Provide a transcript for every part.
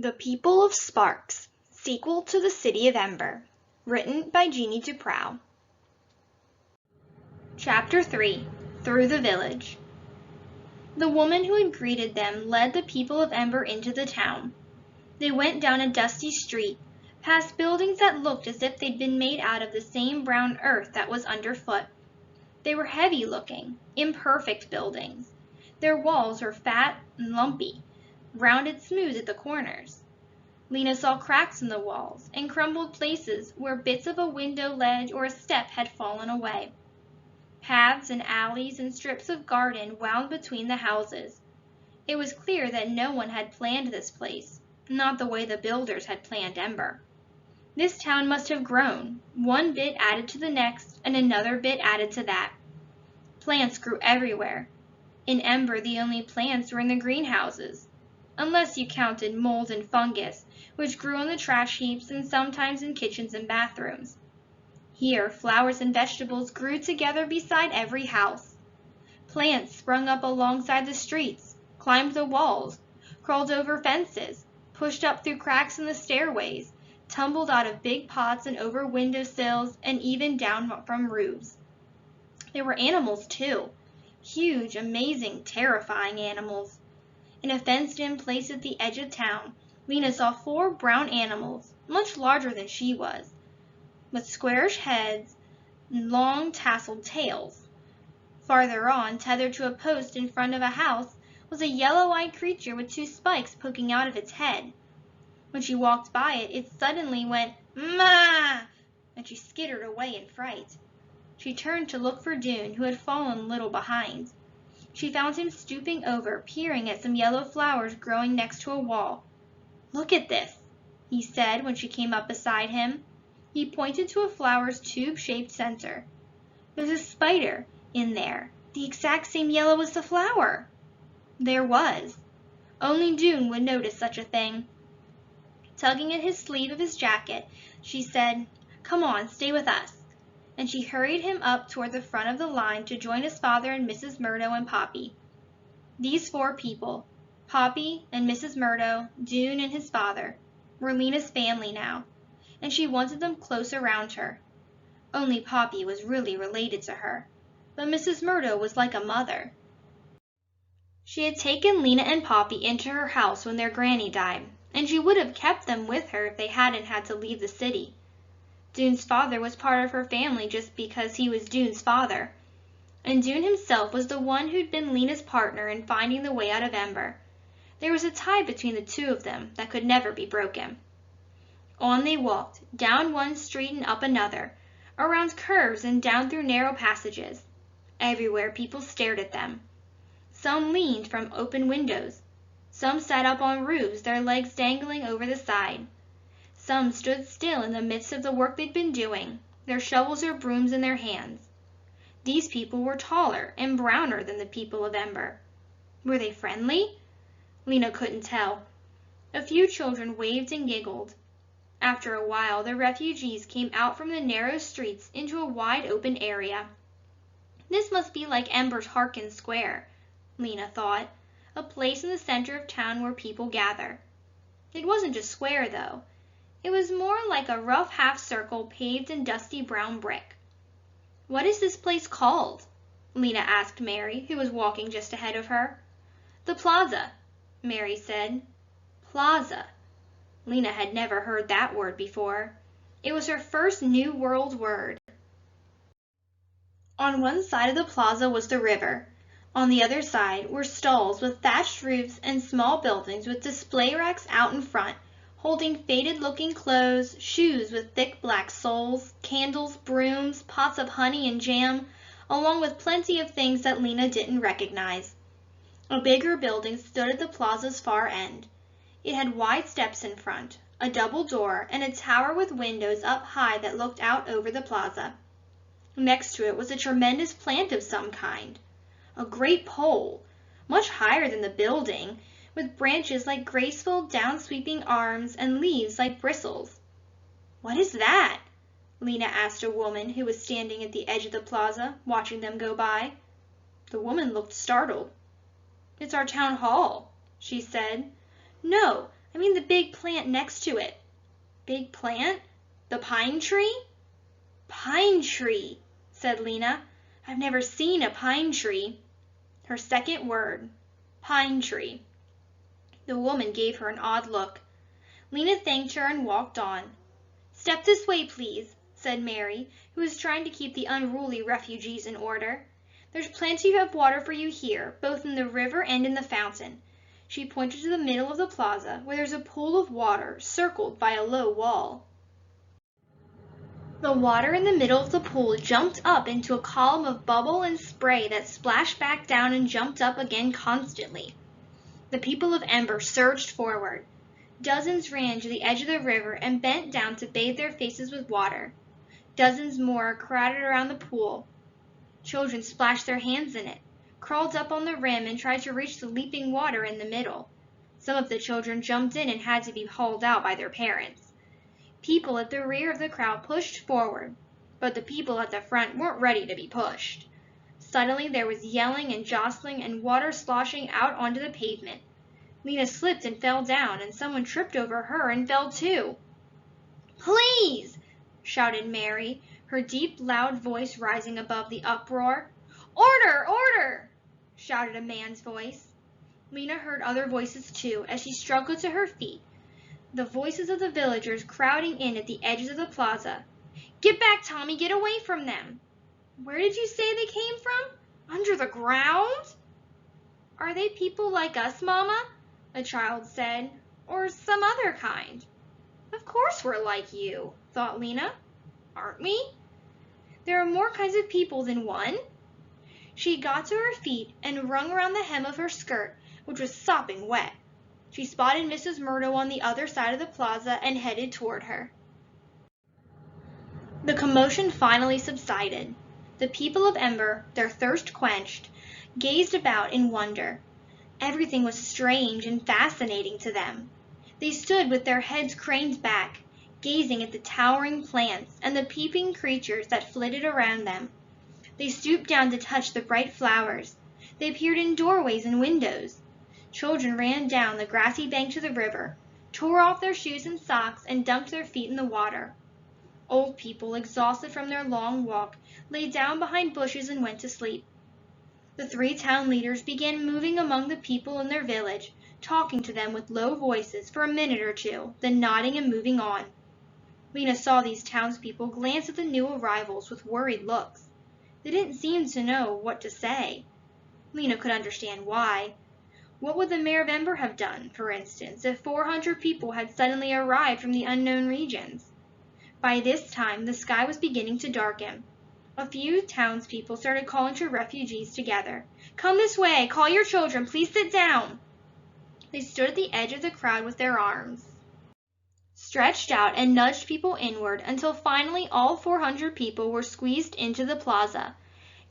The People of Sparks, sequel to The City of Ember, written by Jeanne DuPrau. Chapter 3, Through the Village. The woman who had greeted them led the people of Ember into the town. They went down a dusty street, past buildings that looked as if they'd been made out of the same brown earth that was underfoot. They were heavy-looking, imperfect buildings. Their walls were fat and lumpy, rounded smooth at the corners. Lena saw cracks in the walls and crumbled places where bits of a window ledge or a step had fallen away. Paths and alleys and strips of garden wound between the houses. It was clear that no one had planned this place, not the way the builders had planned Ember. This town must have grown, one bit added to the next and another bit added to that. Plants grew everywhere. In Ember, the only plants were in the greenhouses, unless you counted mold and fungus, which grew on the trash heaps and sometimes in kitchens and bathrooms. Here, flowers and vegetables grew together beside every house. Plants sprung up alongside the streets, climbed the walls, crawled over fences, pushed up through cracks in the stairways, tumbled out of big pots and over window sills, and even down from roofs. There were animals, too. Huge, amazing, terrifying animals. In a fenced-in place at the edge of town, Lena saw 4 brown animals, much larger than she was, with squarish heads and long tasseled tails. Farther on, tethered to a post in front of a house, was a yellow-eyed creature with 2 spikes poking out of its head. When she walked by it, it suddenly went, "Ma!" and she skittered away in fright. She turned to look for Dune, who had fallen a little behind. She found him stooping over, peering at some yellow flowers growing next to a wall. "Look at this," he said when she came up beside him. He pointed to a flower's tube-shaped center. "There's a spider in there, the exact same yellow as the flower." There was. Only Dune would notice such a thing. Tugging at his sleeve of his jacket, she said, "Come on, stay with us." And she hurried him up toward the front of the line to join his father and Mrs. Murdo and Poppy. These 4 people, Poppy and Mrs. Murdo, Dune and his father, were Lena's family now, and she wanted them close around her. Only Poppy was really related to her, but Mrs. Murdo was like a mother. She had taken Lena and Poppy into her house when their granny died, and she would have kept them with her if they hadn't had to leave the city. Dune's father was part of her family just because he was Dune's father, and Dune himself was the one who'd been Lena's partner in finding the way out of Ember. There was a tie between the 2 of them that could never be broken. On they walked, down one street and up another, around curves and down through narrow passages. Everywhere people stared at them. Some leaned from open windows. Some sat up on roofs, their legs dangling over the side. Some stood still in the midst of the work they'd been doing, their shovels or brooms in their hands. These people were taller and browner than the people of Ember. Were they friendly? Lena couldn't tell. A few children waved and giggled. After a while, the refugees came out from the narrow streets into a wide open area. This must be like Ember's Harkin Square, Lena thought, a place in the center of town where people gather. It wasn't a square, though. It was more like a rough half-circle paved in dusty brown brick. "What is this place called?" Lena asked Mary, who was walking just ahead of her. "The plaza," Mary said. Plaza. Lena had never heard that word before. It was her first New World word. On one side of the plaza was the river. On the other side were stalls with thatched roofs and small buildings with display racks out in front, holding faded-looking clothes, shoes with thick black soles, candles, brooms, pots of honey and jam, along with plenty of things that Lena didn't recognize. A bigger building stood at the plaza's far end. It had wide steps in front, a double door, and a tower with windows up high that looked out over the plaza. Next to it was a tremendous plant of some kind, a great pole, much higher than the building, with branches like graceful, down-sweeping arms and leaves like bristles. "What is that?" Lena asked a woman who was standing at the edge of the plaza, watching them go by. The woman looked startled. "It's our town hall," she said. "No, I mean the big plant next to it." "Big plant? The pine tree?" "Pine tree," said Lena. "I've never seen a pine tree." Her second word, pine tree. The woman gave her an odd look. Lena thanked her and walked on. "Step this way, please," said Mary, who was trying to keep the unruly refugees in order. "There's plenty of water for you here, both in the river and in the fountain." She pointed to the middle of the plaza, where there's a pool of water circled by a low wall. The water in the middle of the pool jumped up into a column of bubble and spray that splashed back down and jumped up again constantly. The people of Ember surged forward. Dozens ran to the edge of the river and bent down to bathe their faces with water. Dozens more crowded around the pool. Children splashed their hands in it, crawled up on the rim, and tried to reach the leaping water in the middle. Some of the children jumped in and had to be hauled out by their parents. People at the rear of the crowd pushed forward, but the people at the front weren't ready to be pushed. Suddenly there was yelling and jostling and water sloshing out onto the pavement. Lena slipped and fell down, and someone tripped over her and fell too. "Please!" shouted Mary, her deep, loud voice rising above the uproar. "Order! Order!" shouted a man's voice. Lena heard other voices too as she struggled to her feet, the voices of the villagers crowding in at the edges of the plaza. "Get back, Tommy! Get away from them!" "Where did you say they came from? Under the ground?" "Are they people like us, Mama?" a child said. "Or some other kind?" "Of course we're like you," thought Lena. "Aren't we? There are more kinds of people than one." She got to her feet and wrung around the hem of her skirt, which was sopping wet. She spotted Mrs. Murdo on the other side of the plaza and headed toward her. The commotion finally subsided. The people of Ember, their thirst quenched, gazed about in wonder. Everything was strange and fascinating to them. They stood with their heads craned back, gazing at the towering plants and the peeping creatures that flitted around them. They stooped down to touch the bright flowers. They peered in doorways and windows. Children ran down the grassy bank to the river, tore off their shoes and socks, and dunked their feet in the water. Old people, exhausted from their long walk, lay down behind bushes and went to sleep. The 3 town leaders began moving among the people in their village, talking to them with low voices for a minute or two, then nodding and moving on. Lena saw these townspeople glance at the new arrivals with worried looks. They didn't seem to know what to say. Lena could understand why. What would the mayor of Ember have done, for instance, if 400 people had suddenly arrived from the unknown regions? By this time, the sky was beginning to darken. A few townspeople started calling to refugees together. "Come this way! Call your children! Please sit down!" They stood at the edge of the crowd with their arms stretched out and nudged people inward until finally all 400 people were squeezed into the plaza,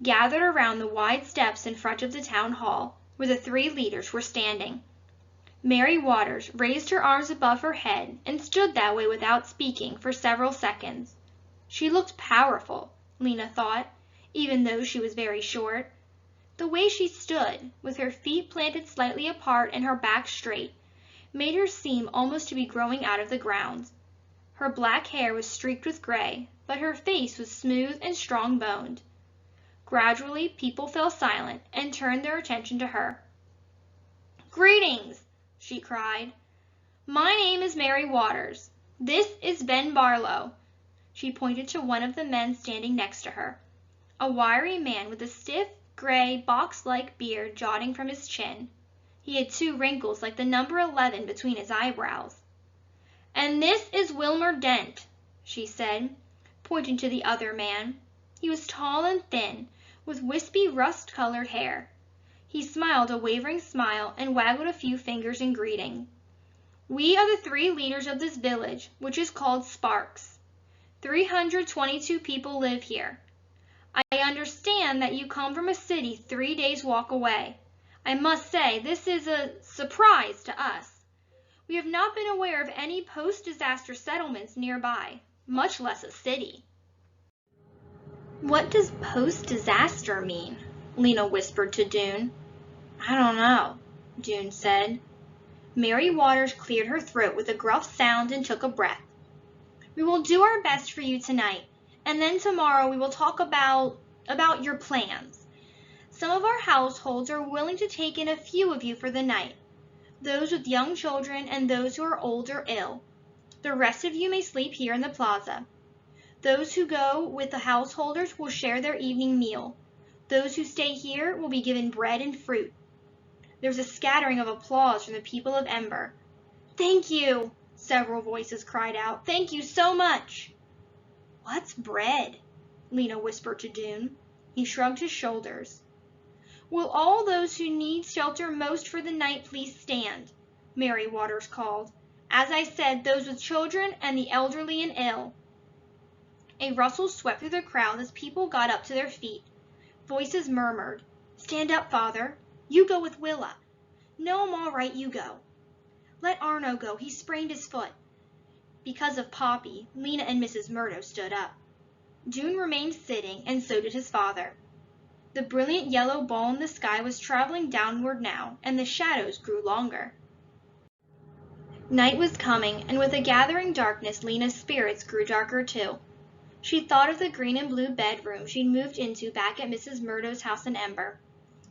gathered around the wide steps in front of the town hall, where the 3 leaders were standing. Mary Waters raised her arms above her head and stood that way without speaking for several seconds. She looked powerful, Lena thought, even though she was very short. The way she stood, with her feet planted slightly apart and her back straight, made her seem almost to be growing out of the ground. Her black hair was streaked with gray, but her face was smooth and strong-boned. Gradually, people fell silent and turned their attention to her. "Greetings," she cried. "My name is Mary Waters. This is Ben Barlow." She pointed to one of the men standing next to her, a wiry man with a stiff, gray, box-like beard jutting from his chin. He had 2 wrinkles like the number 11 between his eyebrows. "And this is Wilmer Dent," she said, pointing to the other man. He was tall and thin, with wispy, rust-colored hair. He smiled a wavering smile and waggled a few fingers in greeting. "We are the 3 leaders of this village, which is called Sparks. 322 people live here. I understand that you come from a city 3 days' walk away. I must say this is a surprise to us. We have not been aware of any post-disaster settlements nearby, much less a city." "What does post-disaster mean?" Lena whispered to Dune. "I don't know," Dune said. Mary Waters cleared her throat with a gruff sound and took a breath. "We will do our best for you tonight, and then tomorrow we will talk about your plans. Some of our households are willing to take in a few of you for the night, those with young children and those who are old or ill. The rest of you may sleep here in the plaza. Those who go with the householders will share their evening meal. Those who stay here will be given bread and fruit." There was a scattering of applause from the people of Ember. "Thank you," several voices cried out. "Thank you so much." "What's bread?" Lena whispered to Dune. He shrugged his shoulders. "Will all those who need shelter most for the night please stand?" Mary Waters called. "As I said, those with children and the elderly and ill." A rustle swept through the crowd as people got up to their feet. Voices murmured, "Stand up, Father. You go with Willa." "No, I'm all right, you go." "Let Arno go, he sprained his foot." Because of Poppy, Lena and Mrs. Murdo stood up. Dune remained sitting, and so did his father. The brilliant yellow ball in the sky was traveling downward now, and the shadows grew longer. Night was coming, and with the gathering darkness, Lena's spirits grew darker too. She thought of the green and blue bedroom she'd moved into back at Mrs. Murdo's house in Ember.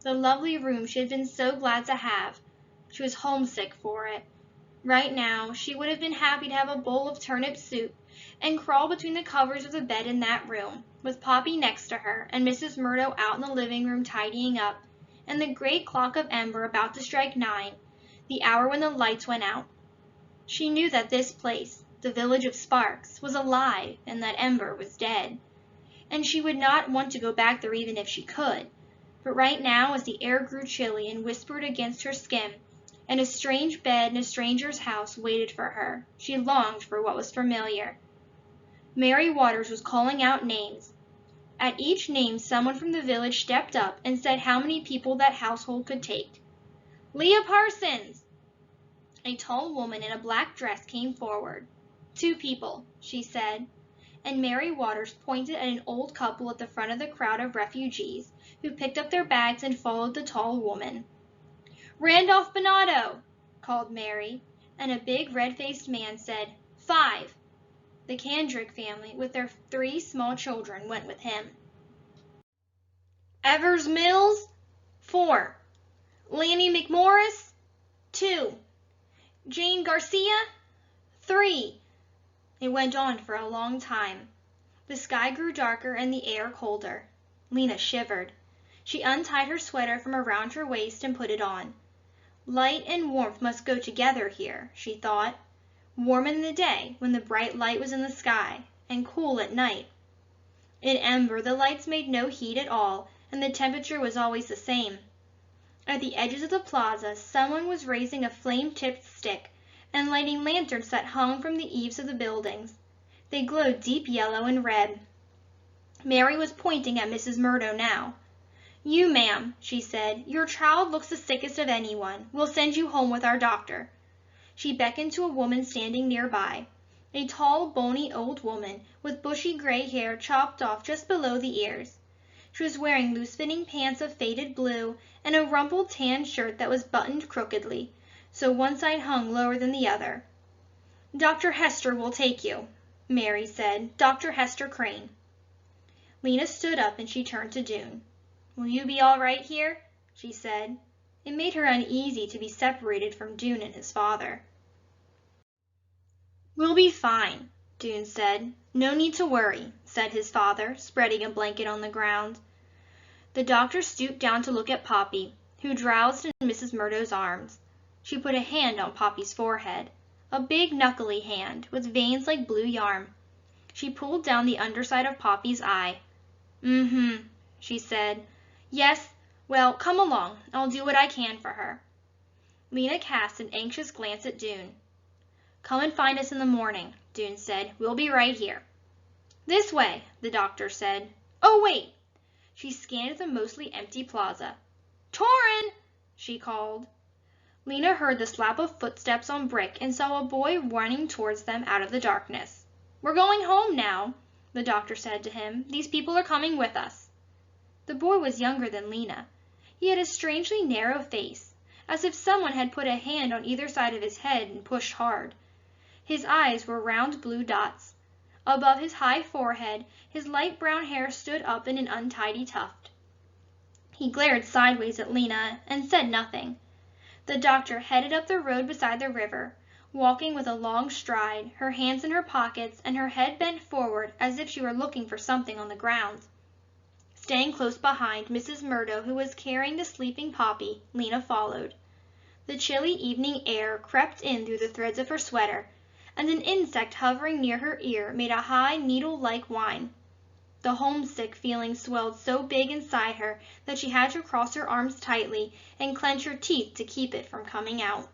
The lovely room she had been so glad to have. She was homesick for it. Right now, she would have been happy to have a bowl of turnip soup and crawl between the covers of the bed in that room, with Poppy next to her and Mrs. Murdo out in the living room tidying up, and the great clock of Ember about to strike 9, the hour when the lights went out. She knew that this place, the village of Sparks, was alive and that Ember was dead. And she would not want to go back there even if she could. But right now, as the air grew chilly and whispered against her skin, and a strange bed in a stranger's house waited for her, she longed for what was familiar. Mary Waters was calling out names. At each name, someone from the village stepped up and said how many people that household could take. "Leah Parsons!" A tall woman in a black dress came forward. "2 people," she said, and Mary Waters pointed at an old couple at the front of the crowd of refugees, who picked up their bags and followed the tall woman. "Randolph Bonato!" called Mary, and a big red-faced man said, 5. The Kendrick family, with their 3 small children, went with him. "Evers Mills, 4. Lanny McMorris, 2. Jane Garcia, 3. It went on for a long time. The sky grew darker and the air colder. Lena shivered. She untied her sweater from around her waist and put it on. Light and warmth must go together here, she thought. Warm in the day, when the bright light was in the sky, and cool at night. In Ember, the lights made no heat at all, and the temperature was always the same. At the edges of the plaza, someone was raising a flame-tipped stick and lighting lanterns that hung from the eaves of the buildings. They glowed deep yellow and red. Mary was pointing at Mrs. Murdo now. "You, ma'am," she said, "your child looks the sickest of anyone. We'll send you home with our doctor." She beckoned to a woman standing nearby, a tall, bony old woman with bushy gray hair chopped off just below the ears. She was wearing loose-fitting pants of faded blue and a rumpled tan shirt that was buttoned crookedly, so one side hung lower than the other. "Dr. Hester will take you," Mary said. "Dr. Hester Crane." Lena stood up and she turned to Dune. "Will you be all right here?" she said. It made her uneasy to be separated from Dune and his father. "We'll be fine," Dune said. "No need to worry," said his father, spreading a blanket on the ground. The doctor stooped down to look at Poppy, who drowsed in Mrs. Murdo's arms. She put a hand on Poppy's forehead, a big knuckly hand with veins like blue yarn. She pulled down the underside of Poppy's eye. "Mm-hmm," she said. "Yes, well, come along. I'll do what I can for her." Lena cast an anxious glance at Dune. "Come and find us in the morning," Dune said. "We'll be right here." "This way," the doctor said. "Oh, wait!" She scanned the mostly empty plaza. "Torin!" she called. Lena heard the slap of footsteps on brick and saw a boy running towards them out of the darkness. "We're going home now," the doctor said to him. "These people are coming with us." The boy was younger than Lena. He had a strangely narrow face, as if someone had put a hand on either side of his head and pushed hard. His eyes were round blue dots. Above his high forehead, his light brown hair stood up in an untidy tuft. He glared sideways at Lena and said nothing. The doctor headed up the road beside the river, walking with a long stride, her hands in her pockets and her head bent forward as if she were looking for something on the ground. Staying close behind Mrs. Murdo, who was carrying the sleeping Poppy, Lena followed. The chilly evening air crept in through the threads of her sweater, and an insect hovering near her ear made a high, needle-like whine. The homesick feeling swelled so big inside her that she had to cross her arms tightly and clench her teeth to keep it from coming out.